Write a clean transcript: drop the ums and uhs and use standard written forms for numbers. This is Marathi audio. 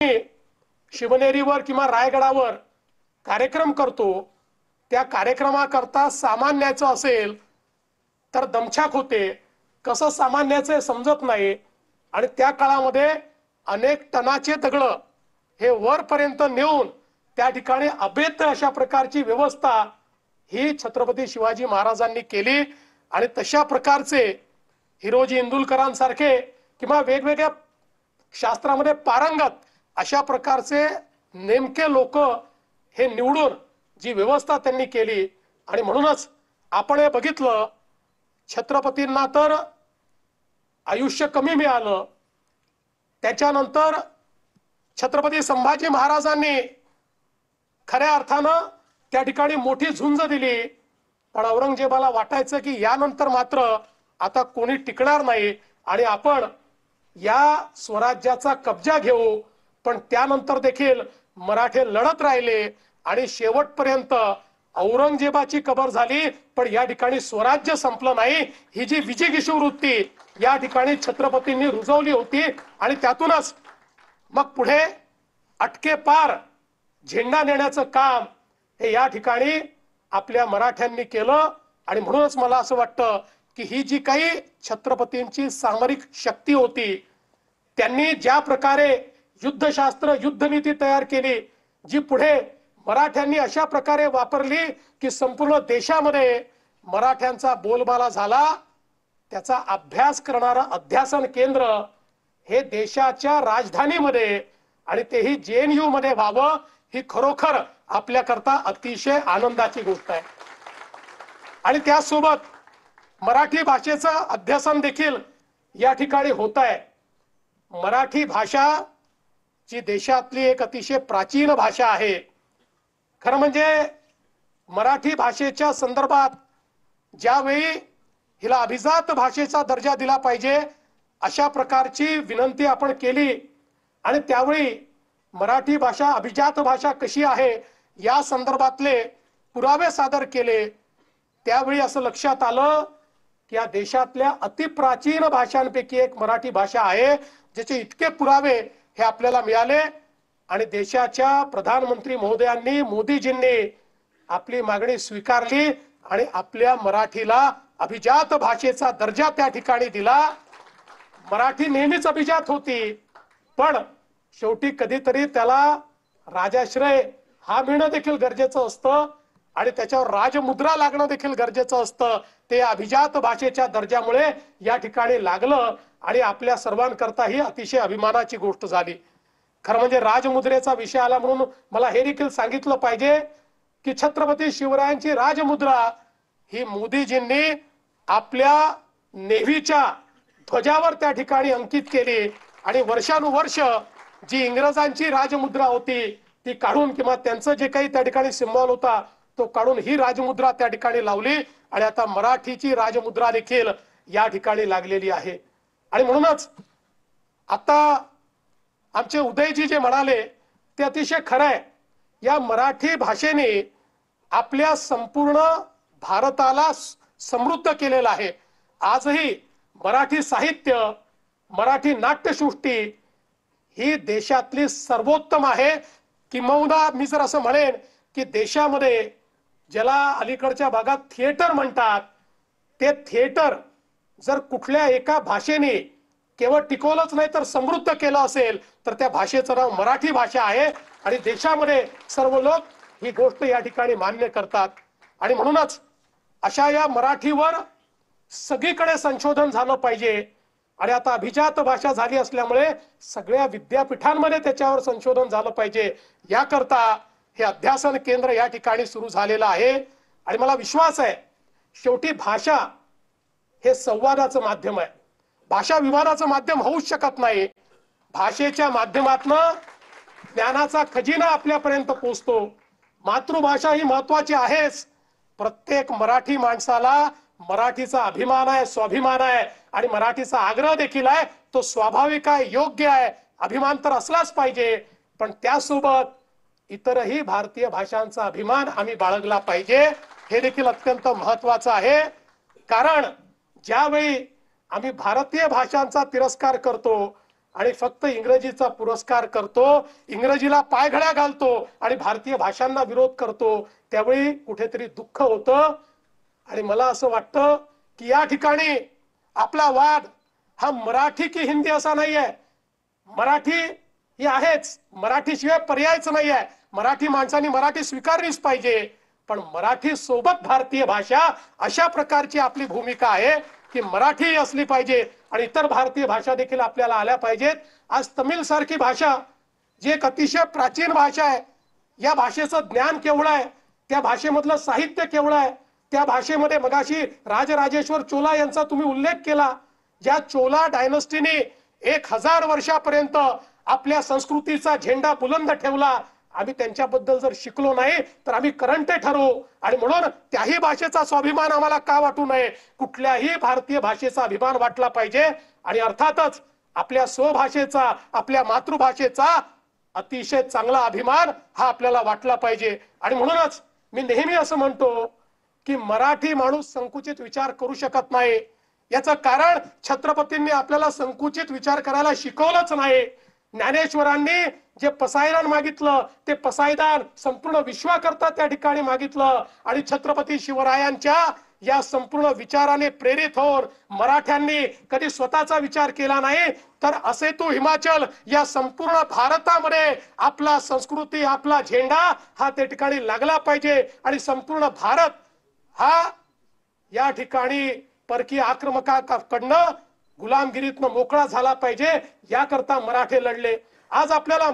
शिवनेरीवर किंवा रायगडावर कार्यक्रम करतो, त्या कार्यक्रमाकरता सामान्याचं असेल तर दमछाक होते, कसं सामान्याचे समजत नाही। आणि त्या काळामध्ये अनेक टनाचे दगड हे वरपर्यंत नेऊन त्या ठिकाणी अभेद्य अशा प्रकारची व्यवस्था ही छत्रपती शिवाजी महाराजांनी केली। आणि तशा प्रकारचे हिरोजी इंदुलकरांसारखे किंवा वेगवेगळ्या शास्त्रामध्ये पारंगत अशा प्रकारचे नेमके लोक हे निवडून जी व्यवस्था त्यांनी केली। आणि म्हणूनच आपण हे बघितलं, छत्रपतींना तर आयुष्य कमी मिळालं, त्याच्यानंतर छत्रपती संभाजी महाराजांनी खऱ्या अर्थानं त्या ठिकाणी मोठी झुंज दिली। पण औरंगजेबाला वाटायचं की यानंतर मात्र आता कोणी टिकणार नाही आणि आपण या स्वराज्याचा कब्जा घेऊ। पण त्यानंतर देखील मराठे लढत राहिले आणि शेवटपर्यंत औरंगजेबाची कबर झाली, पण या ठिकाणी स्वराज्य संपलं नाही। ही जी विजिगीषू वृत्ती या ठिकाणी छत्रपतींनी रुजवली होती आणि त्यातूनच मग पुढे अटके पार झेंडा नेण्याचं काम हे या ठिकाणी आपल्या मराठ्यांनी केलं। आणि म्हणूनच मला असं वाटतं की ही जी काही छत्रपतींची सामरिक शक्ती होती, त्यांनी ज्या प्रकारे युद्धशास्त्र युद्धनीती तयार केली, जी पुढे मराठ्यांनी अशा प्रकारे वापरली की संपूर्ण देशामध्ये मराठ्यांचा बोलबाला झाला, त्याचा अभ्यास करणारं अध्यासन केंद्र हे देशाच्या राजधानीमध्ये आणि तेही JNU मध्ये व्हावं, ही खरोखर आपल्याकरता अतिशय आनंदाची गोष्ट आहे। आणि त्यासोबत मराठी भाषेचं अध्यासन देखील या ठिकाणी होत आहे। मराठी भाषा जी देशातली एक अतिशय प्राचीन भाषा आहे, खरं म्हणजे मराठी भाषेच्या संदर्भात ज्यावेळी हिला अभिजात भाषेचा दर्जा दिला पाहिजे अशा प्रकारची विनंती आपण केली आणि त्यावेळी मराठी भाषा अभिजात भाषा कशी आहे या संदर्भातले पुरावे सादर केले, त्यावेळी असं लक्षात आलं की या देशातल्या अतिप्राचीन भाषांपैकी एक मराठी भाषा आहे, ज्याचे इतके पुरावे हे आपल्याला मिळाले। आणि देशाच्या प्रधानमंत्री महोदयांनी मोदीजींनी आपली मागणी स्वीकारली आणि आपल्या मराठीला अभिजात भाषेचा दर्जा त्या ठिकाणी दिला। मराठी नेहमीच अभिजात होती, पण शेवटी कधीतरी त्याला राजाश्रय हा मिळणं देखील गरजेचं असतं आणि त्याच्यावर राजमुद्रा लागणं देखील गरजेचं असतं। ते अभिजात भाषेच्या दर्जामुळे या ठिकाणी लागलं आणि आपल्या सर्वांकरता ही अतिशय अभिमानाची गोष्ट झाली। खरं म्हणजे राजमुद्रेचा विषय आला म्हणून मला हे देखील सांगितलं पाहिजे की छत्रपती शिवरायांची राजमुद्रा ही मोदीजींनी आपल्या नेव्हीच्या ध्वजावर त्या ठिकाणी अंकित केली आणि वर्षानुवर्ष जी इंग्रजांची राजमुद्रा होती ती काढून किंवा त्यांचं जे काही त्या ठिकाणी सिंबॉल होता तो काढून ही राजमुद्रा त्या ठिकाणी लावली आणि आता मराठीची राजमुद्रा देखील या ठिकाणी लागलेली आहे। आणि म्हणूनच आता आमचे उदयजी जे म्हणाले ते अतिशय खरं आहे, या मराठी भाषेने आपल्या संपूर्ण भारताला समृद्ध केलेलं आहे। आजही मराठी साहित्य, मराठी नाट्यसृष्टी ही देशातली सर्वोत्तम आहे। किंबहुना मी जर असं म्हणेन की देशामध्ये ज्याला अलीकडच्या भागात थिएटर म्हणतात, ते थिएटर जर कुठल्या एका भाषेने केवळ टिकवलंच नाही तर समृद्ध केलं असेल तर त्या भाषेचं नाव मराठी भाषा आहे आणि देशामध्ये सर्व लोक ही गोष्ट या ठिकाणी मान्य करतात। आणि म्हणूनच अशा या मराठीवर सगळीकडे संशोधन झालं पाहिजे आणि आता अभिजात भाषा झाली असल्यामुळे सगळ्या विद्यापीठांमध्ये त्याच्यावर संशोधन झालं पाहिजे। याकरता हे अध्यासन केंद्र या ठिकाणी सुरू झालेलं आहे आणि मला विश्वास आहे शेवटी भाषा हे संवादाचं माध्यम आहे, भाषा विवादाचं माध्यम होऊच शकत नाही। भाषेच्या माध्यमातनं ज्ञानाचा खजिना आपल्यापर्यंत पोहोचतो। मातृभाषा ही महत्त्वाची आहेच, प्रत्येक मराठी माणसाला मराठीचा अभिमान आहे, स्वाभिमान आहे आणि मराठीचा आग्रह देखील आहे, तो स्वाभाविक आहे, योग्य आहे, अभिमान तर असलाच पाहिजे। पण त्यासोबत इतरही भारतीय भाषांचा अभिमान आम्ही बाळगला पाहिजे, हे देखील अत्यंत महत्त्वाचं आहे। कारण ज्यावेळी आम्ही भारतीय भाषांचा तिरस्कार करतो आणि फक्त इंग्रजीचा पुरस्कार करतो, इंग्रजीला पायघड्या घालतो आणि भारतीय भाषांना विरोध करतो, त्यावेळी कुठेतरी दुःख होतं. आणि मला असं वाटतं की या ठिकाणी आपला वाद हा मराठी की हिंदी असा नाहीये. मराठी ही आहेच, मराठीशिवाय पर्यायच नाही आहे. मराठी माणसांनी मराठी स्वीकारलीच पाहिजे, पण मराठी सोबत भारतीय भाषा अशा प्रकारची आपली भूमिका आहे की मराठी असली पाहिजे आणि इतर भारतीय भाषा देखील आपल्याला आल्या पाहिजेत. आज तमिळ सारखी भाषा जी एक अतिशय प्राचीन भाषा आहे, या भाषेचं ज्ञान केवढं आहे, त्या भाषेमधलं साहित्य केवढं आहे, त्या भाषेमध्ये मगाशी राजराजेश्वर चोला यांचा तुम्ही उल्लेख केला. ज्या चोला डायनस्टीने 1000 वर्षापर्यंत आपल्या संस्कृतीचा झेंडा बुलंद ठेवला, आम्ही त्यांच्याबद्दल जर शिकलो नाही तर आम्ही करंटे ठरवू. आणि म्हणून त्याही भाषेचा स्वाभिमान आम्हाला का वाटू नये, कुठल्याही भारतीय भाषेचा अभिमान वाटला पाहिजे. आणि अर्थातच आपल्या स्वभाषेचा, आपल्या मातृभाषेचा अतिशय चांगला अभिमान हा आपल्याला वाटला पाहिजे. आणि म्हणूनच मी नेहमी असं म्हणतो की मराठी माणूस संकुचित विचार करू शकत नाही. याचं कारण छत्रपतींनी आपल्याला संकुचित विचार करायला शिकवलंच नाही. ज्ञानेश्वरांनी जे पसायदान मागितलं ते पसायदान संपूर्ण विश्वाकरता त्या ठिकाणी मागितलं. आणि छत्रपती शिवरायांच्या या संपूर्ण विचाराने प्रेरित होऊन मराठ्यांनी कधी स्वतःचा विचार केला नाही, तर असे तो हिमाचल या संपूर्ण भारतामध्ये आपला संस्कृती, आपला झेंडा हा त्या ठिकाणी लागला पाहिजे. आणि संपूर्ण भारत हा या ठिकाणी परकीय आक्रमकाकडनं गुलामगिरीतनं मोकळा झाला पाहिजे, याकरता मराठे लढले. आज आपल्याला